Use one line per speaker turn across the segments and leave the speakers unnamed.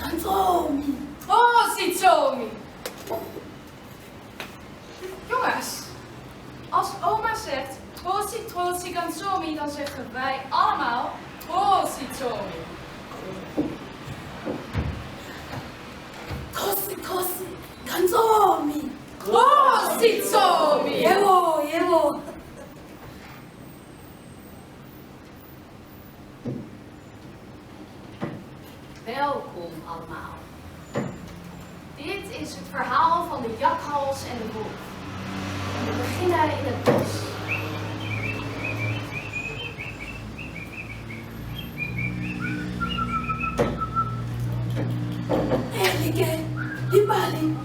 Kanzomi.
Oh, Sitsomi. Jongens, als oma zegt Trosi Kanzomi, dan zeggen wij allemaal Sitsomi.
Kosi, Kanzomi.
Sitsomi.
Jewo.
Welkom allemaal. Dit is het verhaal van de Jakalashe en de Wolf. We beginnen in het bos.
Erike, Ibali,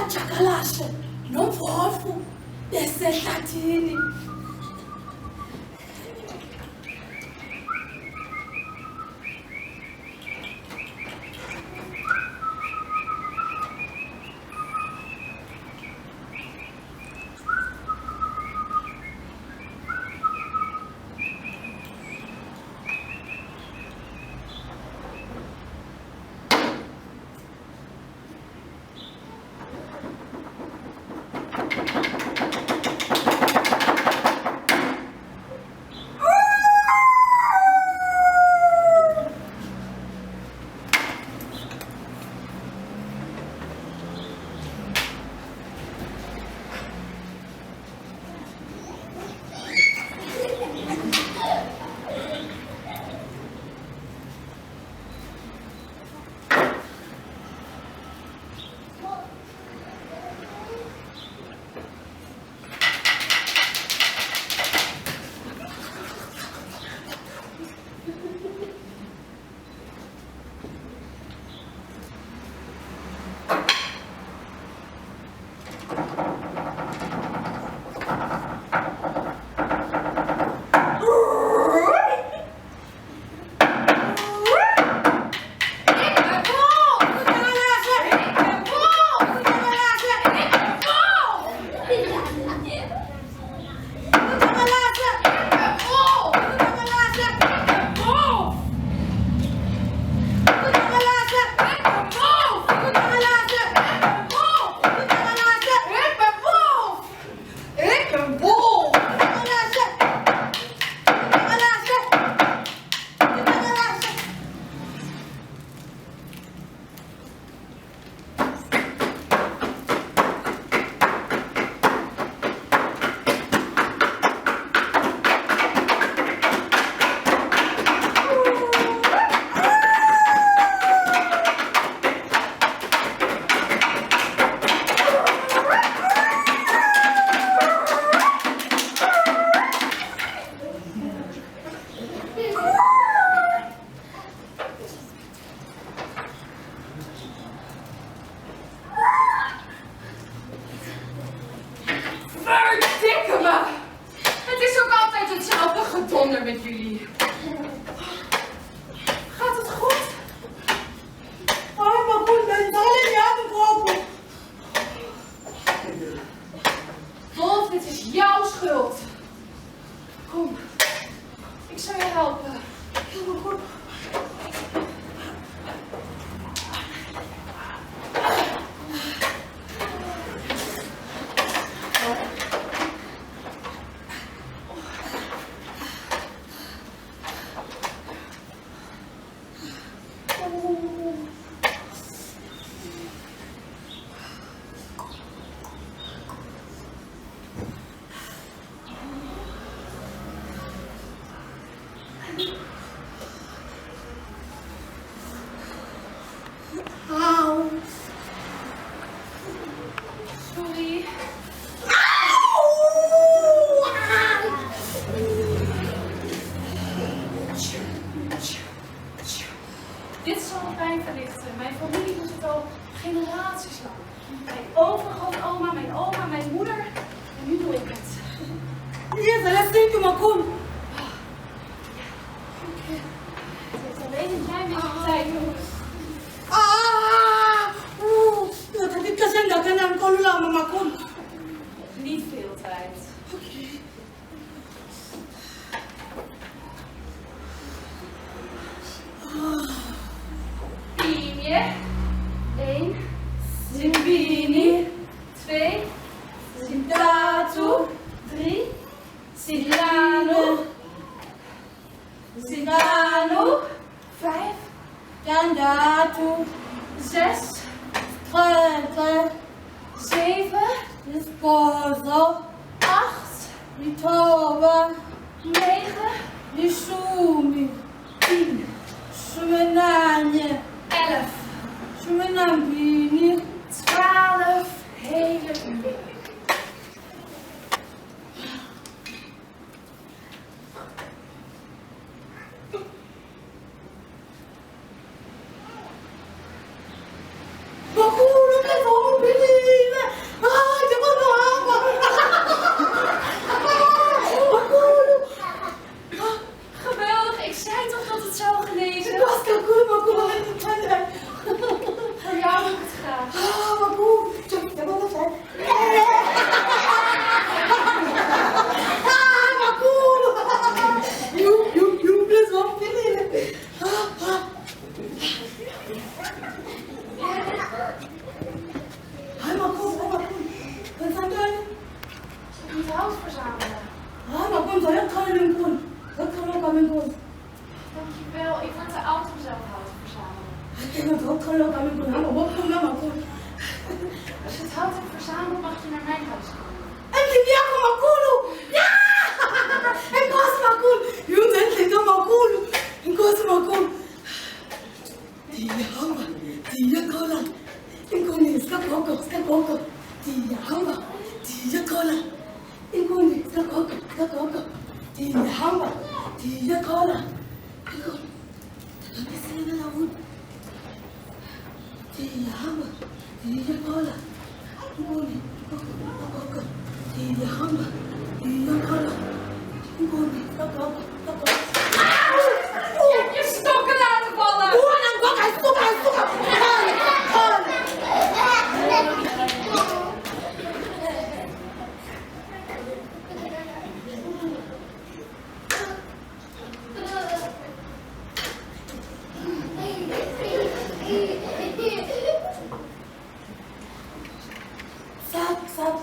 Jakalashe, Wolf, besehlathini.
Met jullie. Gaat het goed?
Maar goed, mijn tanden niet aangebroken.
Wolf, dit is jouw schuld. Kom, ik zal je helpen.
Heel goed.
Sorry. Dit zal de pijn verlichten. Mijn familie doet het al generaties lang. Mijn overgrootoma, mijn oma, mijn moeder. En nu doe ik het.
Hier, laat zien, maar kom.
Het heeft alleen een klein beetje tijd nodig.
Dat ik kan dat ik aan kon laten, maar kom.
Niet veel tijd. Pimi, 4, 1,
Zimbini,
2,
Zintatu,
3,
Silano, Silano,
5,
Tandatu,
6,
Trete,
7,
Esposo,
8,
Vitova,
9,
Lishumi,
10,
Shumenanye,
11,
Shumenambini,
12 hele uren.
Bakulu, I don't believe it. Ah, ik heb het Bakulu.
Geweldig, ik zei toch dat het zou genezen?
Ik was kakoen, Bakulu.
Voor jou doe ik het graag.
Ah, Bakulu. Ik heb het gezegd. Ah, Bakulu. You, please don't believe it. Hi, Bakulu. Wat zijn jullie?
Niet hout verzamelen.
Ah, Bakulu, zou je kan in doen? Dat kan ook aan doen.
Dankjewel, ik word te oud om zelf hout te verzamelen.
Ik denk dat ook kan ook aan doen. Wat kan dat, Bakulu?
Als je het hout hebt verzameld, mag je naar mijn huis komen.
En die jagen Bakulu! Ja! Ik was Bakulu! Jongen, ik ga Bakulu! Ik was Bakulu! Die jagen, die jagen. Ik kon niet, ska koken. Die jagen, die jagen. Ik kon niet, ska koken. Die jagen, die jagen. Ik kon, dat is niet naar voet. Die jagen, die jagen. Ik kon niet, ska koken. Die jagen, die jagen. Ik kon niet, ska koken.
Je hebt je stokken laten vallen!
Hij stokken! Zap.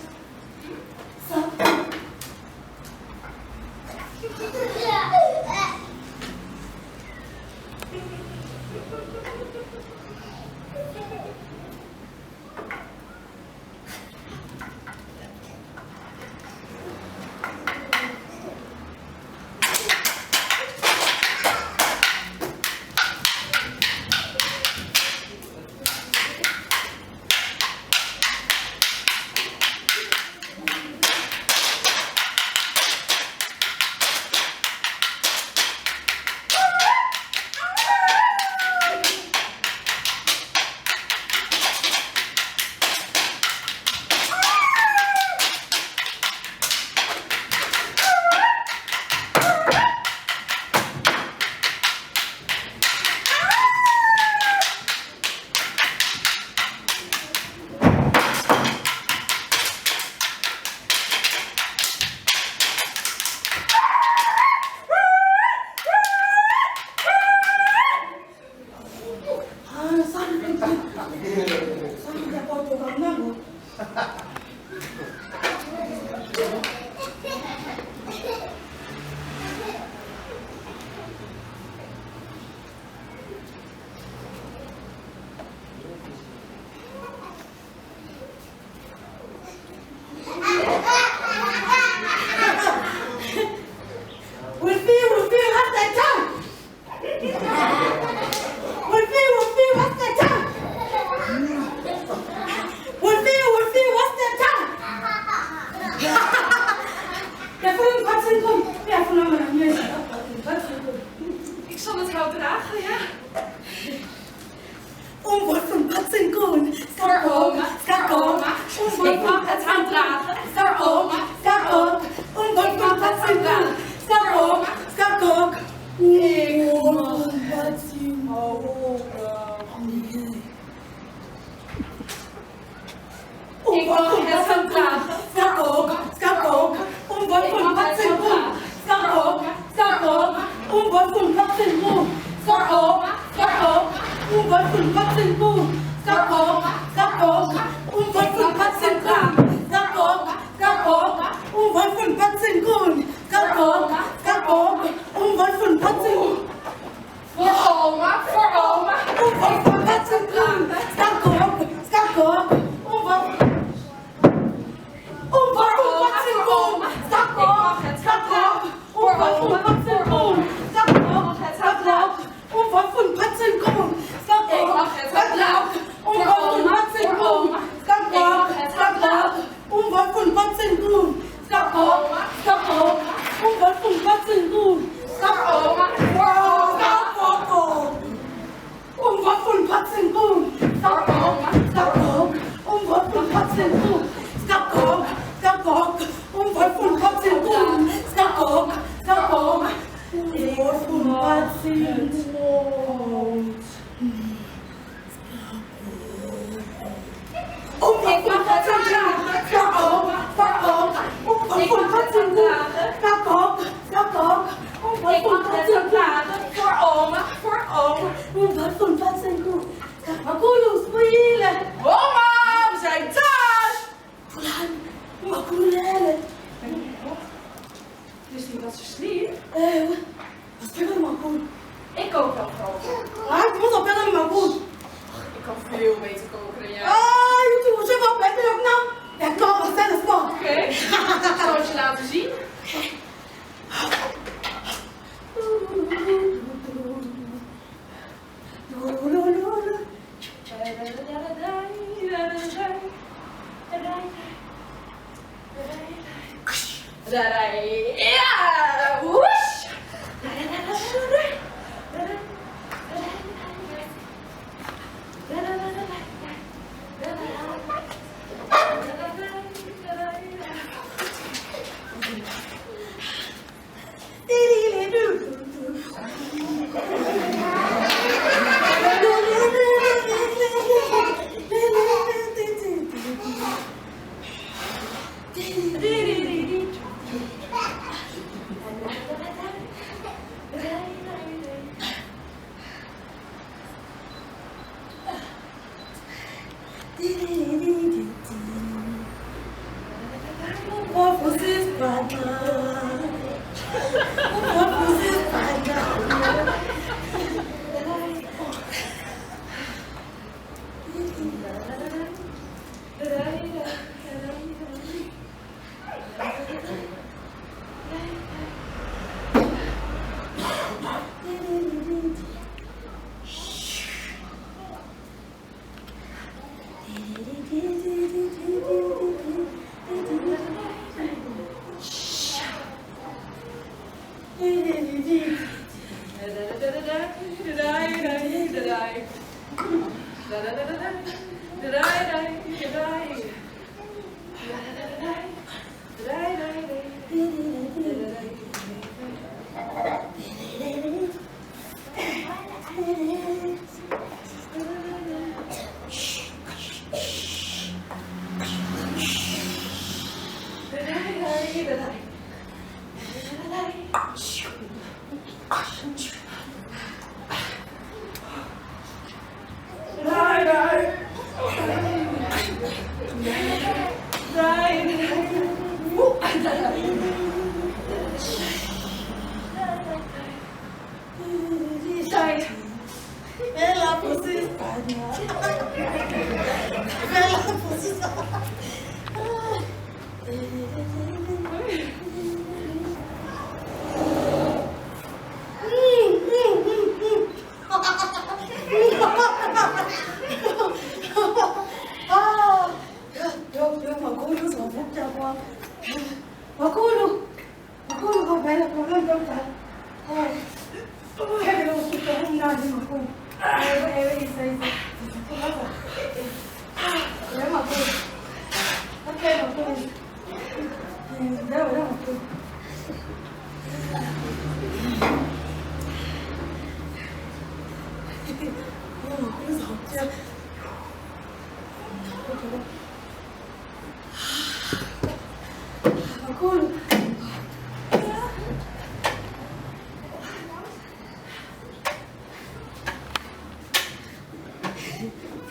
Ik zal het hout dragen, ja?
Wat van patsenkoon.
Voor oma. Ik mag het aandragen. Voor oma.
Wat van patsenkoon. Skakok. Nee, wat
Ik mag het aandragen.
Skakok. Wat van patsenkoon. Skakok. Wat van patsenkoon. Skakok. wat voor wat zijn boom. Kapok, kapok, wat voor wat zijn boom. Kapok, kapok, wat voor wat zijn boom. Kapok, kapok, wat voor wat zijn boom.
Voor oma,
wat voor wat zijn boom. Kapok, kapok, wat voor wat zijn boom. Kapok, kapok, wat voor wat zijn boom. Kapok, kapok, wat voor wat zijn boom.
Ik mag het geblauw. Voor oma, voor oma.
Kapok, kapok, wat voor wat zijn boom. Kapok, kapok, wat voor wat zijn boom.
Voor oma, voor oma.
Kapok, wat voor wat zijn boom.
Voor oma.
Kapok, wat voor wat zijn boom. Kapok, kapok, wat voor wat zijn boom. Kapok, kapok, wat voor wat zijn boom.
Ik mag het dragen. Voor oma, voor oma. Ik mag het dragen.
Kapok, kapok,
Ik mag het dragen. Voor oma, voor oma.
wat voor wat zijn boom. Kapakulu, spelen.
Oma, we zijn thuis.
Fulan, makulele.
Dus niet dat ze sliep.
Wat spelen makul?
Ik kook wel groot.
Ik moet op verder makul.
Ik kan veel beter koken dan jij.
Je moet zeggen, wat ben je ook nou? Ja, kom, wat zijn het voor?
Oké, ik zal het je laten zien. Ja, woesh.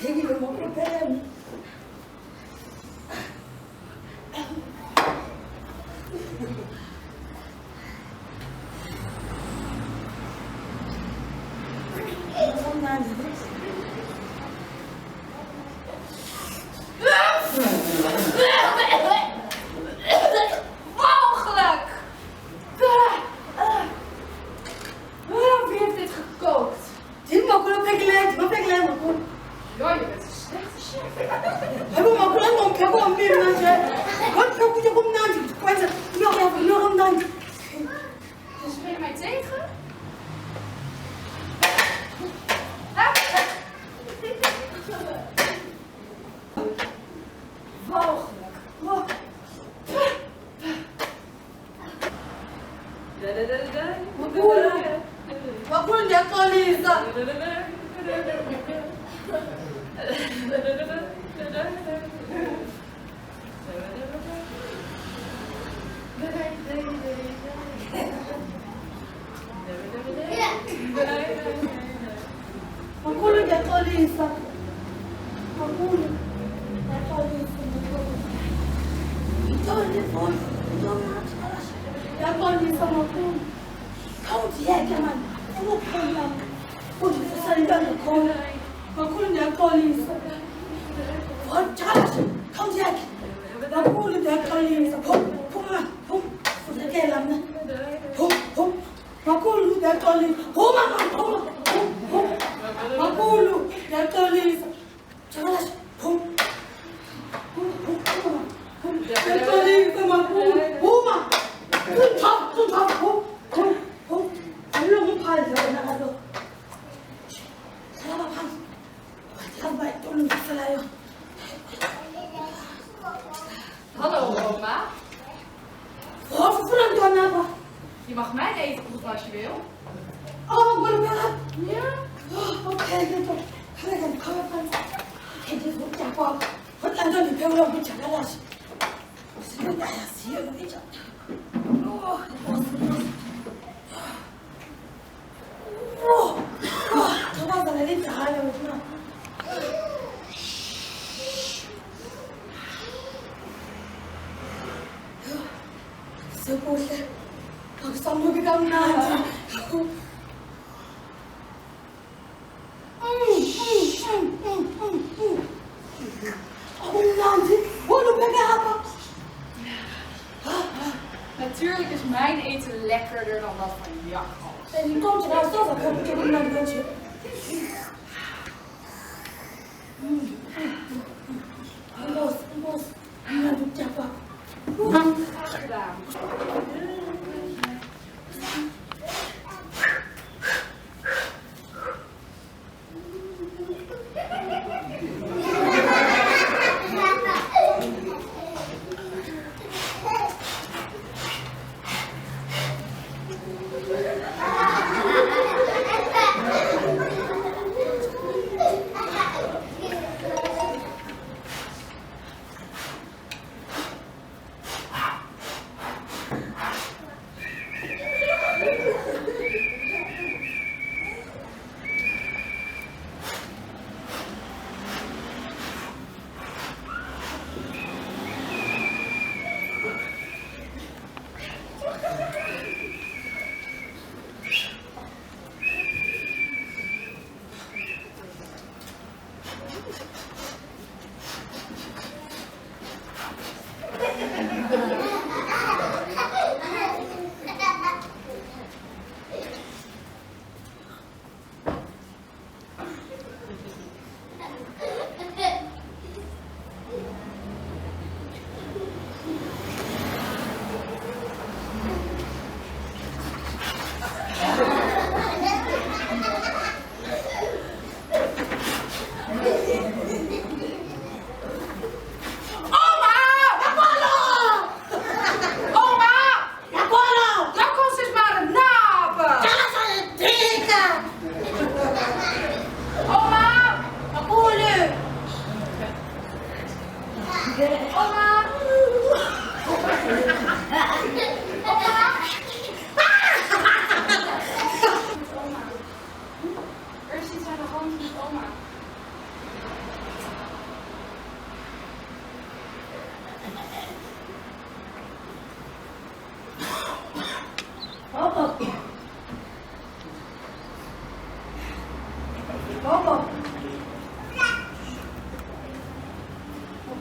Jikki wil me opbellen.
Walgelijk! Wie heeft dit gekookt?
Dit mag wel opleggen, maar goed.
Ja, je bent een slechte chef.
Hebben we maar belang om te komen meer mensen. Wat kan je op naam? Kwijt, nog een dan.
Dus ben je mij tegen? Walgelijk.
Wat moet je kan lezen? Makulu ngiyaxolisa. Makulu. Ngiyaxolisa. Ngithole phone. Ngiyaxolisa makulu. Khawudiyeke mani. Ukuphula. Undifisa intando khona. Makulu ngiyaxolisa. Jakalashe, khawudiyeke. Makulu ngiyaxolisa. Phuma. Uvekela mna. Phuma. Makulu ngiyaxolisa. Phuma. Makulu ngiyaxolisa. Jakalashe, phuma. Ngiyaxolisa makulu. Phuma. Phuma. Ayilongo uphandle wena kaloku. Hlala phansi. Wahamba etolongiselayo.
Hallo oma.
Wat ufuna ntwana apha?
Je mag mijn eten proeven als je wil.
Oh, ngolubeka.
Ja?
Okay, nto. Khaweka ndikhawule phansi. Ndizokutya kwakho. Kodwa nto ndiphekela kuJakalashe. Sinendayaziyo inja. Thokozela le ndala wena. Sekuhle. Akusamuki kamnandi. Akumnandi. Wolubeka apha.
Natuurlijk is mijn eten lekkerder dan dat van Jakalashe.
En die komt er zelfs op een keer naar het bandje. Los. Nou, doe het pa.
Graag gedaan.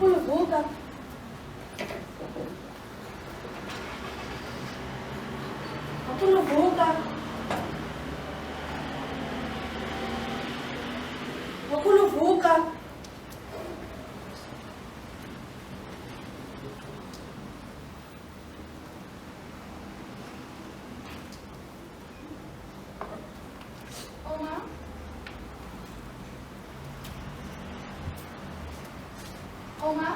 Hakuna vuga. Hakuna vuga. Hakuna vuga.
Oma? Oma?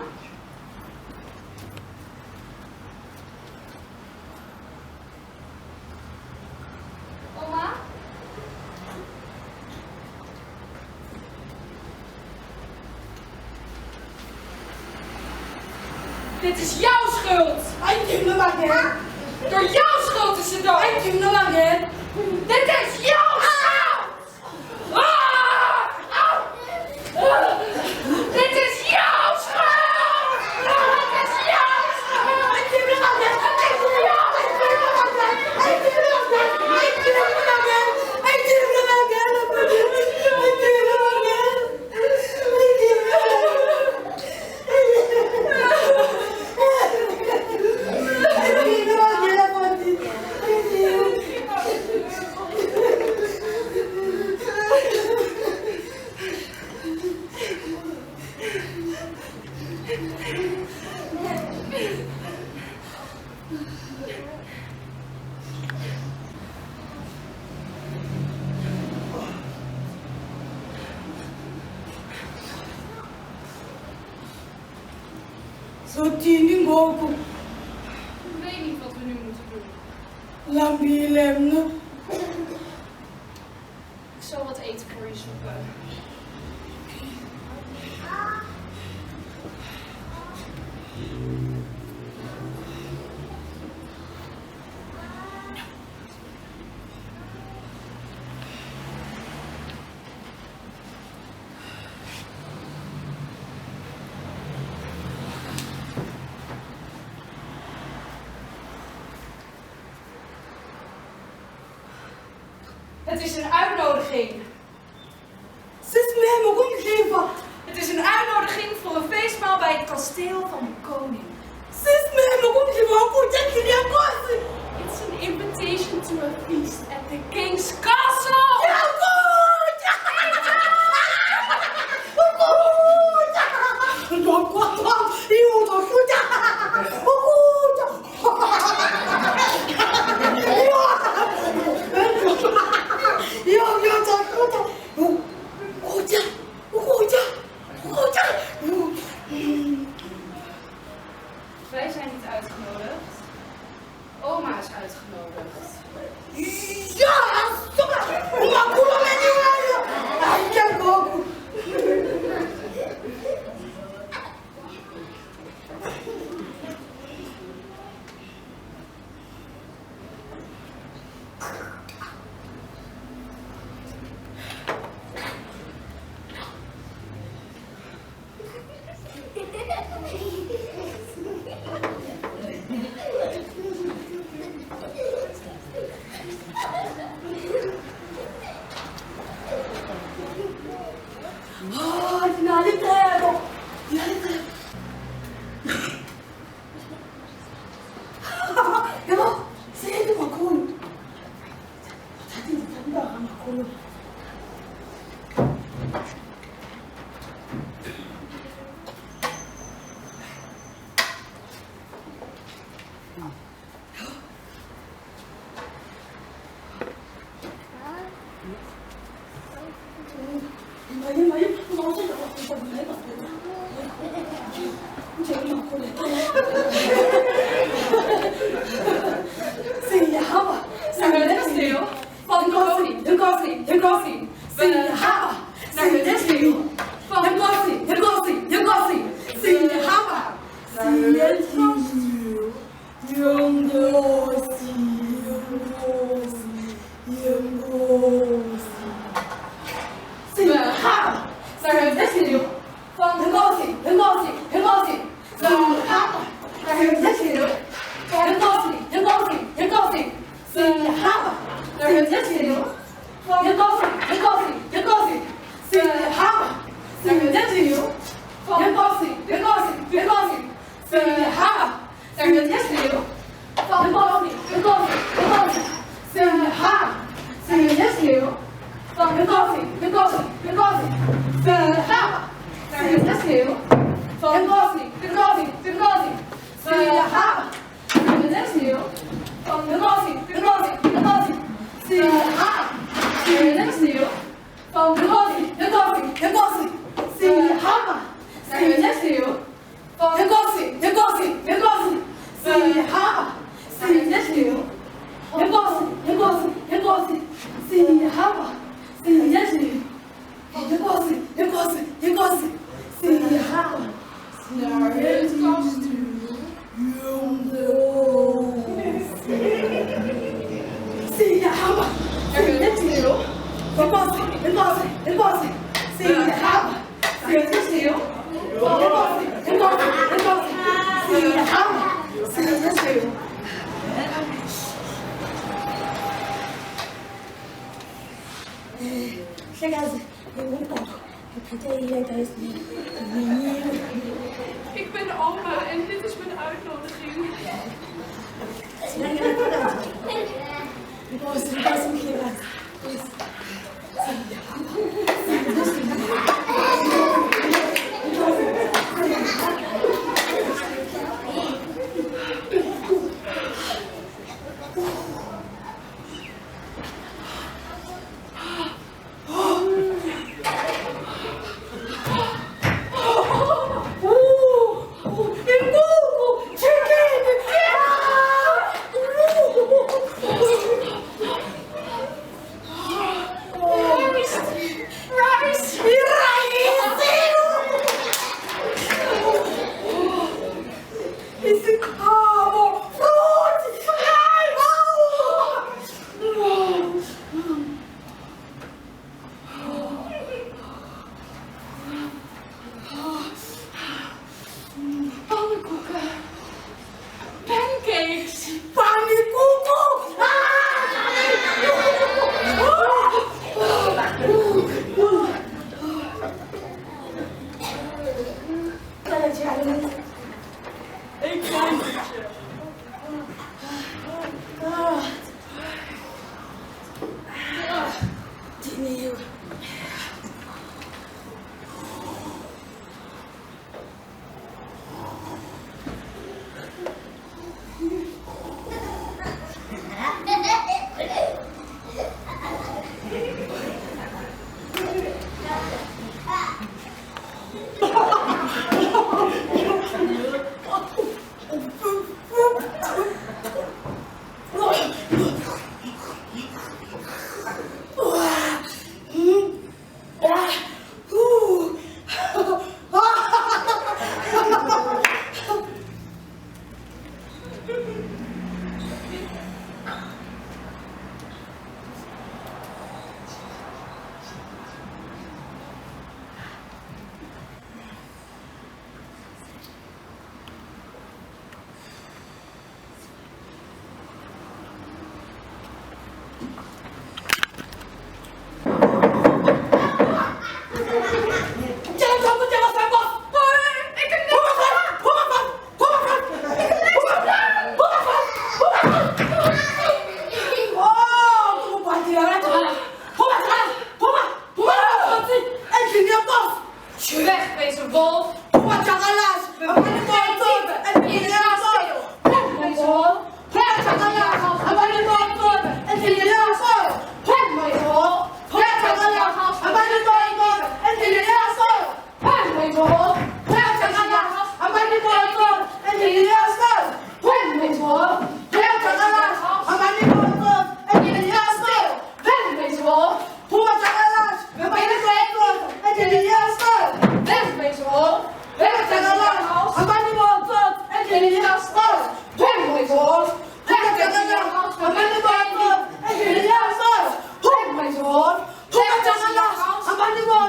Oma?
Dit is jouw schuld! Door jouw schuld is ze dood! Dit is jouw schuld! Dit is jouw schuld! Dit is jouw schuld!
Sotini ngoku.
Ik weet niet wat we nu moeten doen.
Lambilemne.
Ik zal wat eten voor je zoeken. Het is een uitnodiging.
Sis me hem ook geven.
Het is een uitnodiging voor een feestmaal bij het kasteel van de koning.
Sis me hem ook geven. Hoe denk je die kosten?
It's an invitation to a feast at the king's castle.
Ja, goed! Goed! Ja, goed! Jo, dat goed!
Wij zijn niet uitgenodigd. Oma is uitgenodigd.
Ja, stop! Maar hoe lang ben je? Ik heb ook.
Ik ben de oma en dit is mijn uitnodiging. Wegwezen wolf, Jakalashe, en Rehearsal. Rehearsal, Jakalashe, en Wolf, en Rehearsal. Rehearsal, Jakalashe, en Wolf, en Rehearsal. Rehearsal, Jakalashe, en Wolf, en Rehearsal. Rehearsal, Jakalashe, en Wolf, en Rehearsal. Rehearsal, Jakalashe, en Wolf, en Rehearsal. Rehearsal, Jakalashe, en Wolf, en Rehearsal. Rehearsal, Jakalashe, en Wolf, en Rehearsal. Rehearsal, Jakalashe, en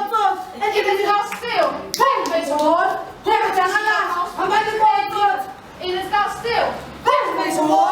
Wolf, en Rehearsal. Rehearsal, Jakalashe, en Wolf, in het kasteel. Rehearsal.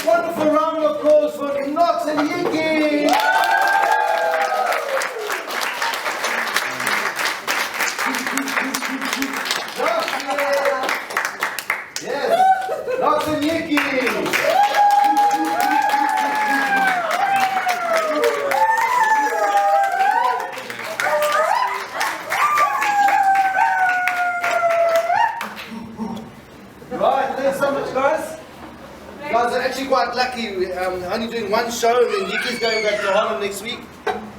Wonderful round of applause for Nox and Jikki. Yes, Nox and Jikki. Right, thanks so much, guys. You guys are actually quite lucky. We're only doing one show, and then Jikki's going back to Holland next week.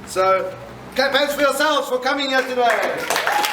So, clap hands for yourselves for coming here today.